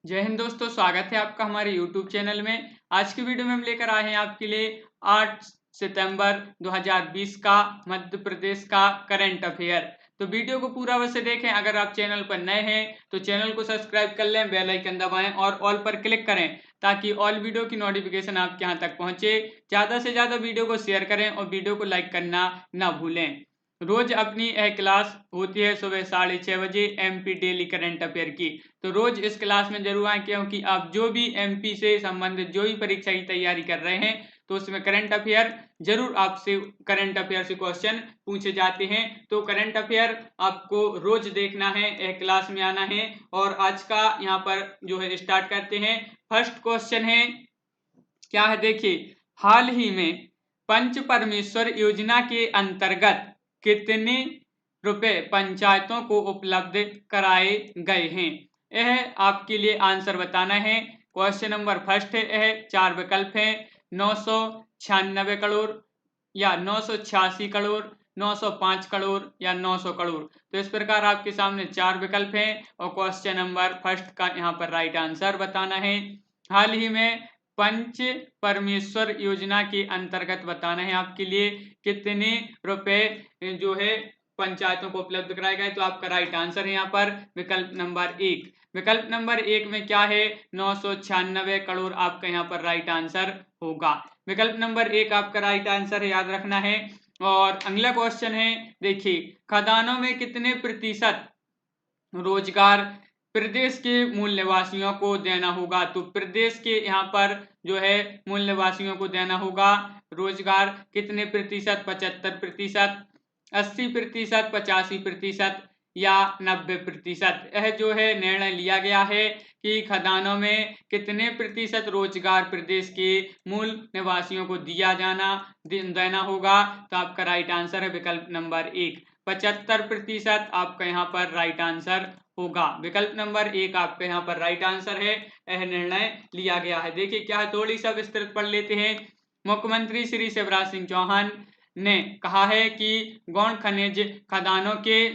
जय हिंद दोस्तों, स्वागत है आपका हमारे YouTube चैनल में। आज की वीडियो में हम लेकर आए हैं आपके लिए 8 सितंबर 2020 का मध्य प्रदेश का करंट अफेयर। तो वीडियो को पूरा वैसे देखें। अगर आप चैनल पर नए हैं तो चैनल को सब्सक्राइब कर लें, बेल आइकन दबाएं और ऑल पर क्लिक करें ताकि ऑल वीडियो की नोटिफिकेशन आपके यहाँ तक पहुंचे। ज़्यादा से ज़्यादा वीडियो को शेयर करें और वीडियो को लाइक करना ना भूलें। रोज अपनी यह क्लास होती है सुबह 6:30 बजे एमपी डेली करंट अफेयर की। तो रोज इस क्लास में जरूर आए, क्योंकि आप जो भी एमपी से संबंधित जो भी परीक्षा की तैयारी कर रहे हैं तो उसमें करंट अफेयर जरूर आपसे करंट अफेयर से क्वेश्चन पूछे जाते हैं। तो करंट अफेयर आपको रोज देखना है, एक क्लास में आना है। और आज का यहाँ पर जो है स्टार्ट करते हैं। फर्स्ट क्वेश्चन है, क्या है देखिए, हाल ही में पंच परमेश्वर योजना के अंतर्गत कितने रुपए पंचायतों को उपलब्ध कराए गए हैं? यह आपके लिए आंसर बताना है। क्वेश्चन नंबर फर्स्ट है, यह 4 विकल्प हैं। 996 करोड़ या 986 करोड़, 905 करोड़ या 900 करोड़। तो इस प्रकार आपके सामने 4 विकल्प हैं और क्वेश्चन नंबर फर्स्ट का यहाँ पर राइट आंसर बताना है। हाल ही में पंच परमेश्वर योजना के अंतर्गत बताना है आपके लिए कितने रुपए जो है पंचायतों को उपलब्ध कराए गए। तो आपका राइट आंसर है यहाँ पर विकल्प नंबर 1। विकल्प नंबर 1 में क्या है, 996 करोड़ आपका यहाँ पर राइट आंसर होगा। विकल्प नंबर 1 आपका राइट आंसर है, याद रखना है। और अगला क्वेश्चन है, देखिए, खदानों में कितने प्रतिशत रोजगार प्रदेश के मूल निवासियों को देना होगा? तो प्रदेश के यहाँ पर जो है मूल निवासियों को देना होगा रोजगार कितने प्रतिशत, 75%, 80%, 85% या 90%। यह जो है निर्णय लिया गया है कि खदानों में कितने प्रतिशत रोजगार प्रदेश के मूल निवासियों को देना होगा। तो आपका राइट आंसर है विकल्प नंबर 1, 75% आपका यहाँ पर राइट आंसर होगा। विकल्प नंबर 1 आपका यहाँ पर राइट आंसर है, यह निर्णय लिया गया है। देखिए क्या है, थोड़ी सा विस्तृत पढ़ लेते हैं। मुख्यमंत्री श्री शिवराज सिंह चौहान ने कहा है कि गौण खनिज खदानों के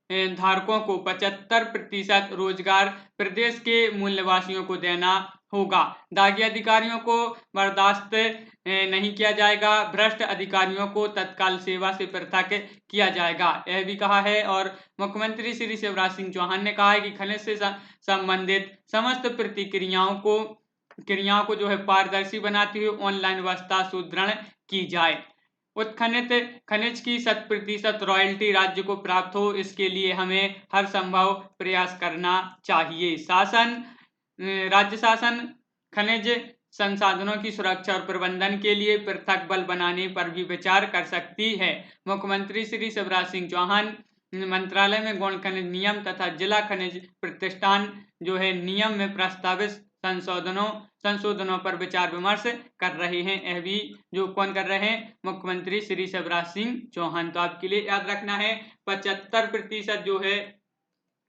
धारकों को 75% रोजगार प्रदेश के मूल निवासियों को देना होगा। दागी अधिकारियों को बर्दाश्त नहीं किया जाएगा, भ्रष्ट अधिकारियों को तत्काल सेवा से पृथक किया जाएगा, यह भी कहा है। और मुख्यमंत्री श्री शिवराज सिंह चौहान ने कहा है कि खनिज से संबंधित समस्त क्रियाओं को जो है पारदर्शी बनाते हुए ऑनलाइन व्यवस्था सुदृढ़ की जाए। उत्खनित खनिज की 100% रॉयल्टी राज्य को प्राप्त हो, इसके लिए हमें हर संभव प्रयास करना चाहिए। राज्य शासन खनिज संसाधनों की सुरक्षा और प्रबंधन के लिए पृथक बल बनाने पर भी विचार कर सकती है। मुख्यमंत्री श्री शिवराज सिंह चौहान मंत्रालय में गौण खनिज नियम तथा जिला खनिज प्रतिष्ठान जो है नियम में प्रस्तावित संशोधनों पर विचार विमर्श कर रहे हैं। यह भी जो कौन कर रहे हैं, मुख्यमंत्री श्री शिवराज सिंह चौहान। तो आपके लिए याद रखना है 75% जो है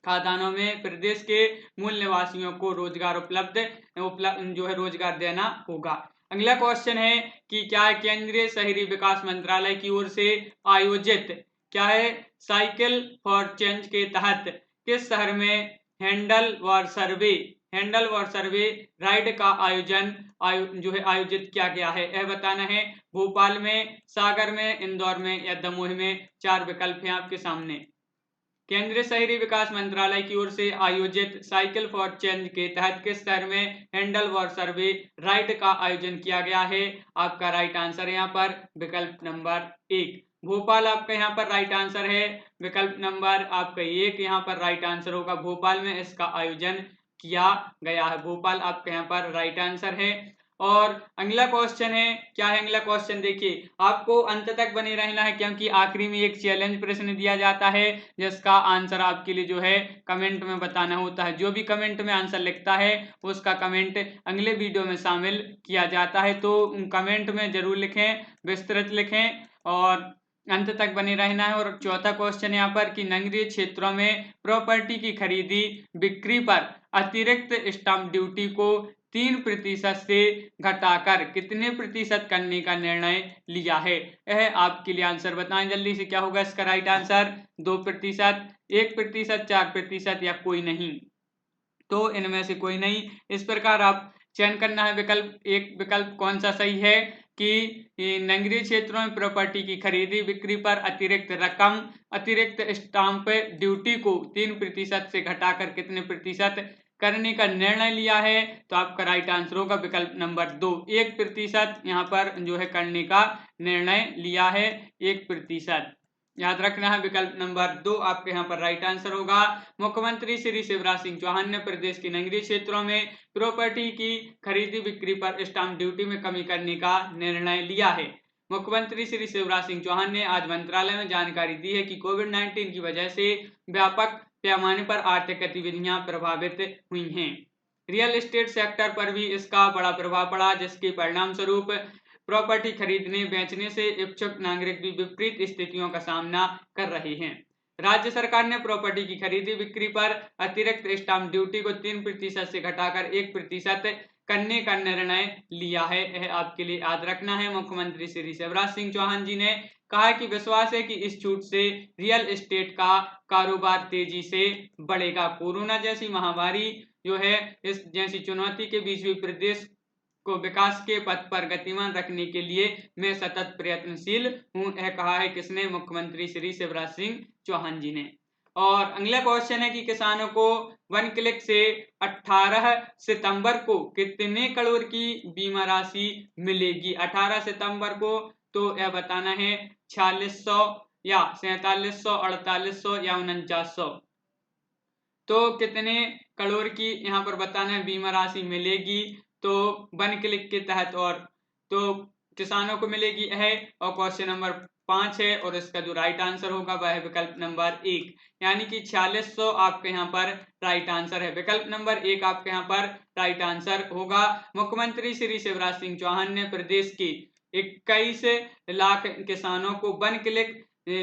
खदानों में प्रदेश के मूल निवासियों को रोजगार उपलब्ध जो है रोजगार देना होगा। अगला क्वेश्चन है कि क्या है, केंद्रीय शहरी विकास मंत्रालय की ओर से आयोजित क्या है साइकिल फॉर चेंज के तहत किस शहर में हैंडल वॉर सर्वे राइड का जो है आयोजित किया गया है, यह बताना है। भोपाल में, सागर में, इंदौर में या दमोह में। 4 विकल्प हैं आपके सामने। केंद्रीय शहरी विकास मंत्रालय की ओर से आयोजित साइकिल फॉर चेंज के तहत किस शहर में हैंडल वॉर सर्वे राइड का आयोजन किया गया है? आपका राइट आंसर है यहाँ पर विकल्प नंबर 1, भोपाल आपका यहाँ पर राइट आंसर है। विकल्प नंबर आपका 1 यहाँ पर राइट आंसर होगा, भोपाल में इसका आयोजन किया गया है। भोपाल आपके यहाँ पर राइट आंसर है। और अगला क्वेश्चन है, क्या है अगला क्वेश्चन, देखिए आपको अंत तक बने रहना है, क्योंकि आखिरी में एक चैलेंज प्रश्न दिया जाता है जिसका आंसर आपके लिए जो है कमेंट में बताना होता है। जो भी कमेंट में आंसर लिखता है उसका कमेंट अगले वीडियो में शामिल किया जाता है। तो कमेंट में जरूर लिखें, विस्तृत लिखें और अंत तक बने रहना है। और चौथा क्वेश्चन यहाँ पर कि नगरीय क्षेत्रों में प्रॉपर्टी की खरीदी बिक्री पर अतिरिक्त स्टाम्प ड्यूटी को 3% से घटाकर कितने प्रतिशत करने का निर्णय लिया है? यह आपके लिए आंसर बताएं जल्दी से, क्या होगा इसका राइट आंसर? 2%, 1%, 4% या कोई नहीं। तो इनमें से कोई नहीं। इस प्रकार आप चयन करना है विकल्प एक। विकल्प कौन सा सही है कि नगरीय क्षेत्रों में प्रॉपर्टी की खरीदी बिक्री पर अतिरिक्त रकम अतिरिक्त स्टाम्प ड्यूटी को 3% से घटाकर कितने प्रतिशत करने का निर्णय लिया है। तो आपका राइट आंसर होगा विकल्प नंबर 2, 1% यहाँ पर जो है करने का निर्णय लिया है, 1%। याद रखना है विकल्प नंबर 2 आपके यहाँ पर राइट आंसर होगा। मुख्यमंत्री श्री शिवराज सिंह चौहान ने प्रदेश के नगरीय क्षेत्रों में प्रॉपर्टी की खरीदी बिक्री पर स्टाम्प ड्यूटी में कमी करने का निर्णय लिया है। मुख्यमंत्री श्री शिवराज सिंह चौहान ने आज मंत्रालय में जानकारी दी है कि कोविड-19 की वजह से व्यापक पैमाने पर आर्थिक गतिविधियां प्रभावित हुई हैं। रियल एस्टेट सेक्टर पर भी इसका बड़ा प्रभाव पड़ा, जिसके परिणाम स्वरूप प्रॉपर्टी खरीदने बेचने से इच्छुक नागरिक भी विपरीत स्थितियों का सामना कर रहे हैं। राज्य सरकार ने प्रॉपर्टी की खरीदी बिक्री पर अतिरिक्त स्टाम्प ड्यूटी को 3% से घटाकर 1% करने का निर्णय लिया है। यह आपके लिए याद रखना है। मुख्यमंत्री श्री शिवराज सिंह चौहान जी ने कहा कि विश्वास है कि इस छूट से रियल एस्टेट का कारोबार तेजी से बढ़ेगा। कोरोना जैसी महामारी जो है, इस जैसी चुनौती के बीच भी प्रदेश को विकास के पथ पर गतिमान रखने के लिए मैं सतत प्रयत्नशील हूं। यह कहा है किसने? मुख्यमंत्री श्री शिवराज सिंह चौहान जी ने। और अगला क्वेश्चन है कि किसानों को वन क्लिक से 18 सितंबर को कितने करोड़ की बीमा राशि मिलेगी? 18 सितंबर को तो यह बताना है 4600 या 4700, 4800 या 4900। तो कितने करोड़ की यहाँ पर बताना है बीमा राशि मिलेगी तो वन क्लिक के तहत, और तो किसानों को मिलेगी है। और क्वेश्चन नंबर 5 है और इसका जो राइट आंसर होगा वह है विकल्प नंबर 1, यानी कि 4600 आपके यहाँ पर राइट आंसर है। विकल्प नंबर 1 आपके यहाँ पर राइट आंसर होगा। मुख्यमंत्री श्री शिवराज सिंह चौहान ने प्रदेश के 21 लाख किसानों को वन क्लिक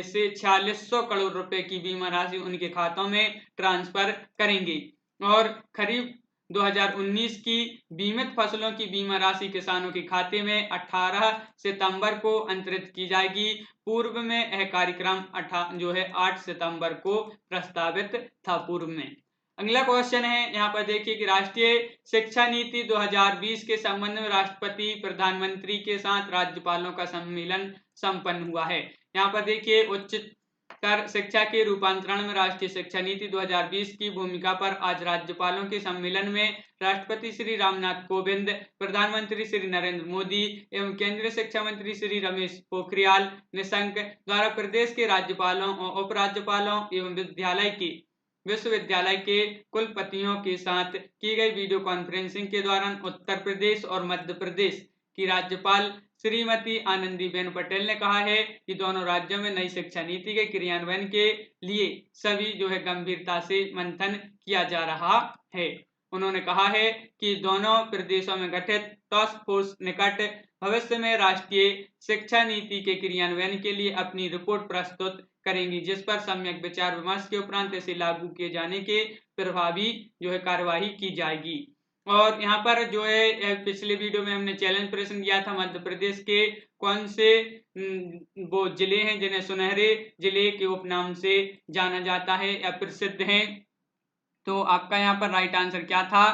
से 4600 करोड़ रुपए की बीमा राशि उनके खातों में ट्रांसफर करेंगे। और खरीफ 2019 की बीमित फसलों की बीमा राशि किसानों के खाते में 18 सितंबर को अंतरित की जाएगी। पूर्व में यह कार्यक्रम 8 सितंबर को प्रस्तावित था पूर्व में। अगला क्वेश्चन है, यहाँ पर देखिए कि राष्ट्रीय शिक्षा नीति 2020 के संबंध में राष्ट्रपति प्रधानमंत्री के साथ राज्यपालों का सम्मेलन संपन्न हुआ है। यहाँ पर देखिए उच्चतर शिक्षा के रूपांतरण में राष्ट्रीय शिक्षा नीति 2020 की भूमिका पर आज राज्यपालों के सम्मेलन में राष्ट्रपति श्री रामनाथ कोविंद, प्रधानमंत्री श्री नरेंद्र मोदी एवं केंद्रीय शिक्षा मंत्री श्री रमेश पोखरियाल निशंक द्वारा प्रदेश के राज्यपालों और उपराज्यपालों एवं विश्वविद्यालय के कुलपतियों के साथ की गई वीडियो कॉन्फ्रेंसिंग के दौरान उत्तर प्रदेश और मध्य प्रदेश की राज्यपाल श्रीमती आनंदीबेन पटेल ने कहा है कि दोनों राज्यों में नई शिक्षा नीति के क्रियान्वयन के लिए सभी जो है गंभीरता से मंथन किया जा रहा है। उन्होंने कहा है कि दोनों प्रदेशों में गठित टास्क फोर्स निकट भविष्य में राष्ट्रीय शिक्षा नीति के क्रियान्वयन के लिए अपनी रिपोर्ट प्रस्तुत करेंगी, जिस पर सम्यक विचार विमर्श के उपरांत इसे लागू किए जाने के प्रभावी जो है कार्यवाही की जाएगी। और यहाँ पर जो है पिछले वीडियो में हमने चैलेंज प्रश्न किया था, मध्य प्रदेश के कौन से वो जिले हैं जिन्हें सुनहरे जिले के उपनाम से जाना जाता है या प्रसिद्ध हैं। तो आपका यहाँ पर राइट आंसर क्या था?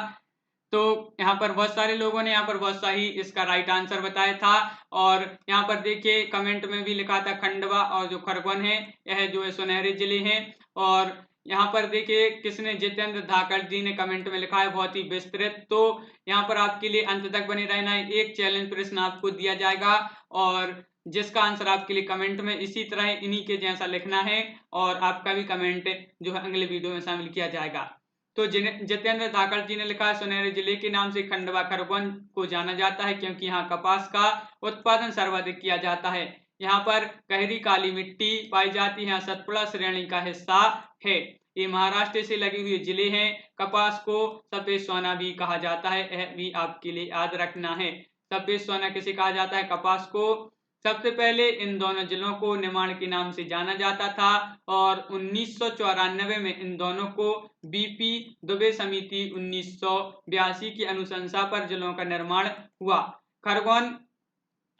तो यहाँ पर बहुत सारे लोगों ने यहाँ पर बहुत सही इसका राइट आंसर बताया था। और यहाँ पर देखिए कमेंट में भी लिखा था खंडवा और जो खरगोन है यह जो है सुनहरे जिले हैं। और यहाँ पर देखिए किसने? जितेंद्र धाकड़ जी ने कमेंट में लिखा है बहुत ही विस्तृत। तो यहाँ पर आपके लिए अंत तक बने रहना है। एक चैलेंज प्रश्न आपको दिया जाएगा और जिसका आंसर आपके लिए कमेंट में इसी तरह इन्हीं के जैसा लिखना है और आपका भी कमेंट जो है अगले वीडियो में शामिल किया जाएगा। तो जितेंद्र धाकड़ जी ने लिखा है सुनहरे जिले के नाम से खंडवा खरगोन को जाना जाता है क्योंकि यहाँ कपास का उत्पादन सर्वाधिक किया जाता है। यहाँ पर गहरी काली मिट्टी पाई जाती है। यहाँ सतपुड़ा श्रेणी का हिस्सा है। ये महाराष्ट्र से लगे हुए जिले हैं। कपास को सफेद सोना भी कहा जाता है, यह भी आपके लिए याद रखना है। सफेद सोना किसे कहा जाता है? कपास को। सबसे पहले इन दोनों जिलों को निमाड़ के नाम से जाना जाता था और 1994 में इन दोनों को बीपी दुबे समिति 1982 की अनुशंसा पर जिलों का निर्माण हुआ। खरगोन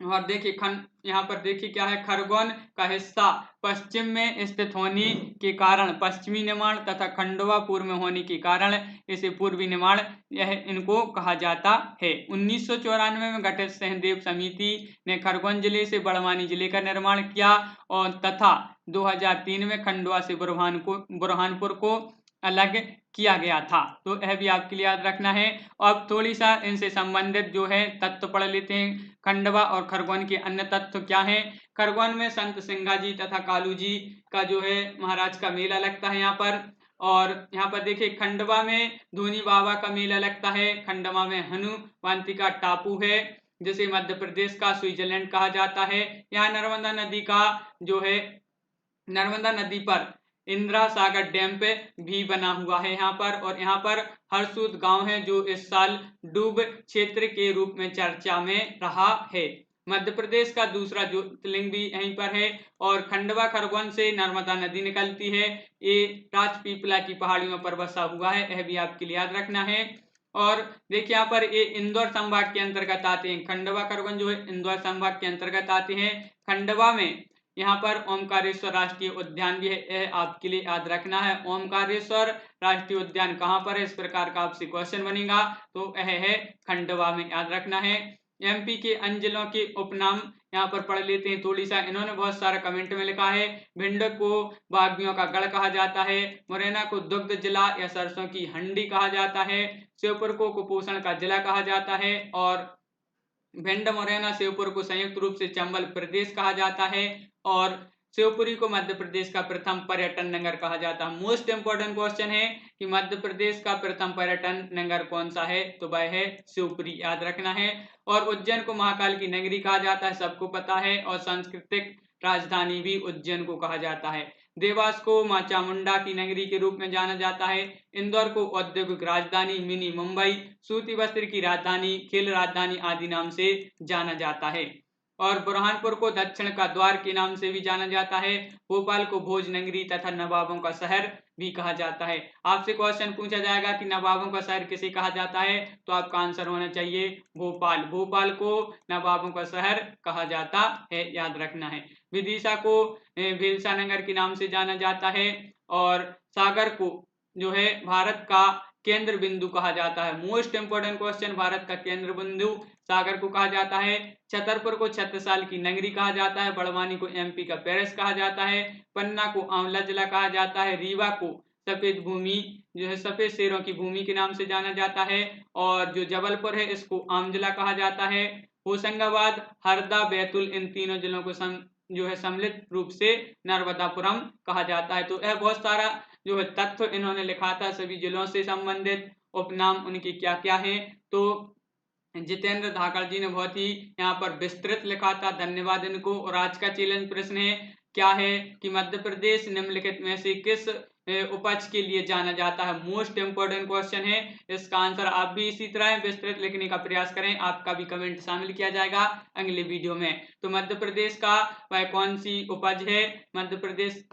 और देखिए यहाँ पर देखिए क्या है, खरगोन का हिस्सा पश्चिम में स्थित होने के कारण पश्चिमी निर्माण तथा खंडवा पूर्व में होने के कारण इसे पूर्वी निर्माण यह इनको कहा जाता है। 1994 में गठित सहदेव समिति ने खरगोन जिले से बड़वानी जिले का निर्माण किया और तथा 2003 में खंडवा से बुरहानपुर को अलग किया गया था। तो यह भी आपके लिए याद रखना है। अब थोड़ी सा इनसे संबंधित जो है तत्व पढ़ लेते हैं। खंडवा और खरगोन के अन्य तत्व क्या हैं? खरगोन में संत सिंगा जी तथा कालू जी का जो है महाराज का मेला लगता है यहाँ पर। और यहाँ पर देखिए खंडवा में धोनी बाबा का मेला लगता है। खंडवा में हनुवंतिका टापू है जिसे मध्य प्रदेश का स्विट्जरलैंड कहा जाता है। यहाँ नर्मदा नदी का जो है, नर्मदा नदी पर इंदिरा सागर डैम पे भी बना हुआ है यहाँ पर। और यहाँ पर हरसूद गांव है जो इस साल डूब क्षेत्र के रूप में चर्चा में रहा है। मध्य प्रदेश का दूसरा ज्योतिर्लिंग भी यहीं पर है। और खंडवा खरगोन से नर्मदा नदी निकलती है। ये राजपीपला की पहाड़ियों पर बसा हुआ है, यह भी आपके लिए याद रखना है। और देखिए यहाँ पर ये इंदौर संभाग के अंतर्गत आते हैं। खंडवा खरगोन जो है इंदौर संभाग के अंतर्गत आते हैं। खंडवा में यहाँ पर ओमकारेश्वर राष्ट्रीय उद्यान भी है, यह आपके लिए याद रखना है। ओमकारेश्वर राष्ट्रीय उद्यान कहाँ पर है, इस प्रकार का आपसे क्वेश्चन बनेगा, तो यह है खंडवा में, याद रखना है। एमपी के अन्य जिलों के उपनाम यहाँ पर पढ़ लेते हैं थोड़ी सा। इन्होंने बहुत सारा कमेंट में लिखा है। भिंड को बागियों का गढ़ कहा जाता है। मुरैना को दुग्ध जिला या सरसों की हंडी कहा जाता है। श्योपुर को कुपोषण का जिला कहा जाता है। और भिंड, मुरैना, श्योपुर को संयुक्त रूप से चंबल प्रदेश कहा जाता है। और शिवपुरी को मध्य प्रदेश का प्रथम पर्यटन नगर कहा जाता है। मोस्ट इंपोर्टेंट क्वेश्चन है कि मध्य प्रदेश का प्रथम पर्यटन नगर कौन सा है, तो वह है शिवपुरी, याद रखना है। और उज्जैन को महाकाल की नगरी कहा जाता है, सबको पता है। और सांस्कृतिक राजधानी भी उज्जैन को कहा जाता है। देवास को मां चामुंडा की नगरी के रूप में जाना जाता है। इंदौर को औद्योगिक राजधानी, मिनी मुंबई, सूती वस्त्र की राजधानी, खेल राजधानी आदि नाम से जाना जाता है। और बुरहानपुर को दक्षिण का द्वार के नाम से भी जाना जाता है। भोपाल को भोज नगरी तथा नवाबों का शहर भी कहा जाता है। आपसे क्वेश्चन पूछा जाएगा कि नवाबों का शहर किसे कहा जाता है, तो आपका आंसर होना चाहिए भोपाल। भोपाल को नवाबों का शहर कहा जाता है, याद रखना है। विदिशा को भीलसा नगर के नाम से जाना जाता है। और सागर को जो है भारत का केंद्र बिंदु कहा जाता है। मोस्ट इंपोर्टेंट क्वेश्चन, भारत का केंद्र बिंदु सागर को कहा जाता है। छतरपुर को छत्रसाल की नगरी कहा जाता है। बड़वानी को एमपी का पेरिस कहा जाता है। पन्ना को आंवला जिला कहा जाता है। रीवा को सफेद भूमि जो है सफेद शेरों की भूमि के नाम से जाना जाता है। और जो जबलपुर है इसको आम जिला कहा जाता है। होशंगाबाद, हरदा, बैतूल इन तीनों जिलों को जो है सम्मिलित रूप से नर्मदापुरम कहा जाता है। तो यह बहुत सारा जो है तथ्य इन्होंने लिखा था सभी जिलों से संबंधित उपनाम उनके क्या क्या हैं। तो जितेंद्र धाकड़ जी ने बहुत ही यहाँ पर विस्तृत लिखा था, धन्यवाद इनको। और आज का चैलेंज प्रश्न है क्या है कि मध्य प्रदेश निम्नलिखित में से किस उपज के लिए जाना जाता है। मोस्ट इंपोर्टेंट क्वेश्चन है, इसका आंसर आप भी इसी तरह विस्तृत लिखने का प्रयास करें, आपका भी कमेंट शामिल किया जाएगा अगले वीडियो में। तो मध्य प्रदेश का वह कौन सी उपज है, मध्य प्रदेश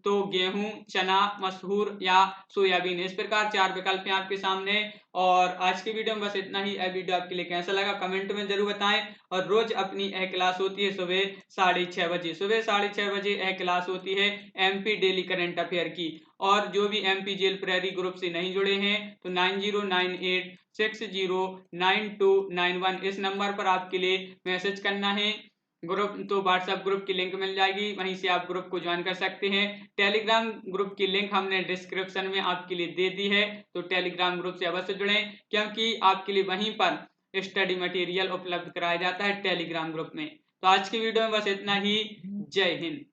तो गेहूं, चना, मसूर या सोयाबीन, इस प्रकार 4 विकल्प हैं आपके सामने। और आज की वीडियो में बस इतना ही। यह वीडियो आपके लिए कैसा लगा कमेंट में जरूर बताएं। और रोज अपनी यह क्लास होती है सुबह 6:30 बजे, सुबह 6:30 बजे यह क्लास होती है एमपी डेली करंट अफेयर की। और जो भी एमपी जेल प्रेरी ग्रुप से नहीं जुड़े हैं तो 9098609291 इस नंबर पर आपके लिए मैसेज करना है। ग्रुप तो व्हाट्सएप ग्रुप की लिंक मिल जाएगी, वहीं से आप ग्रुप को ज्वाइन कर सकते हैं। टेलीग्राम ग्रुप की लिंक हमने डिस्क्रिप्शन में आपके लिए दे दी है, तो टेलीग्राम ग्रुप से अवश्य जुड़ें, क्योंकि आपके लिए वहीं पर स्टडी मटेरियल उपलब्ध कराया जाता है टेलीग्राम ग्रुप में। तो आज की वीडियो में बस इतना ही। जय हिंद।